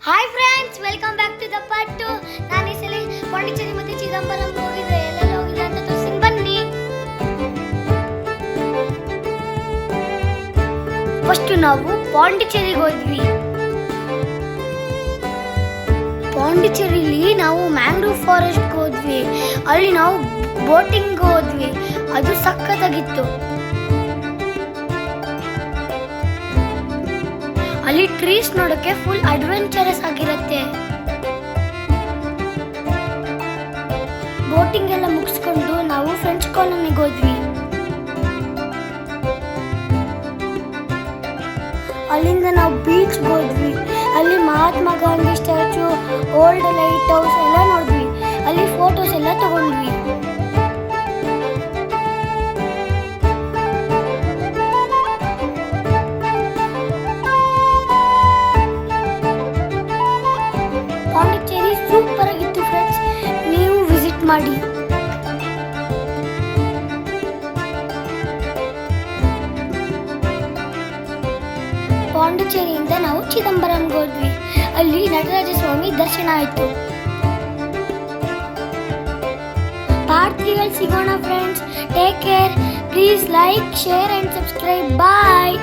Hi friends, welcome back to the part 2. ನಾನು ಈ ಸಲ ಪಾಂಡಿಚೇರಿ ಮತ್ತೆ ಚಿದಂಬರಂ ಹೋಗಿದ್ದೆ. ಎಲ್ಲೆಲ್ಲ ಹೋಗಿದ್ದೆ ಅಂತ ತೋರಿಸ್ತೀನಿ ಬನ್ನಿ. ಫಸ್ಟ್ ನಾವು ಪಾಂಡಿಚೇರಿಗೆ ಹೋದ್ವಿ. ಪಾಂಡಿಚೇರಿಲಿ ನಾವು ಮ್ಯಾಂಗ್ರೋವ್ ಫಾರೆಸ್ಟ್ ಹೋದ್ವಿ. ಅಲ್ಲಿ ನಾವು ಬೋಟಿಂಗ್ ಹೋದ್ವಿ. ಅದು ಸಖತ್ತಾಗಿತ್ತು. ಅಲ್ಲಿ ಟ್ರೀಸ್ ನೋಡಕ್ಕೆ ಫುಲ್ ಅಡ್ವೆಂಚರಸ್ ಆಗಿರುತ್ತೆ. ಬೋಟಿಂಗ್ ಎಲ್ಲ ಮುಗಿಸ್ಕೊಂಡು ನಾವು ಫ್ರೆಂಚ್ ಕಾಲೋನಿಗೆ ಹೋದ್ವಿ. ಅಲ್ಲಿಂದ ನಾವು ಬೀಚ್ಗೆ ಹೋದ್ವಿ. ಅಲ್ಲಿ Mahatma Gandhi statue, old light house ಎಲ್ಲ ನೋಡಿದ್ವಿ. ಅಲ್ಲಿ ಫೋಟೋಸ್ ಎಲ್ಲ ತಗೊಂಡ್ವಿ. ಪಾಂಡಿಚೇರಿ ಸೂಪರ್ ಆಗಿತ್ತು ಫ್ರೆಂಡ್ಸ್, ನೀವು ವಿಸಿಟ್ ಮಾಡಿ. ಪಾಂಡಿಚೇರಿಯಿಂದ ನಾವು ಚಿದಂಬರಂಗೆ ಹೋದ್ವಿ. ಅಲ್ಲಿ ನಟರಾಜ ಸ್ವಾಮಿ ದರ್ಶನ ಆಯಿತು. ಪಾರ್ಟ್ 3 ಅಲ್ಲಿ ಸಿಗೋಣ friends. Take care. Please like, share and subscribe. Bye.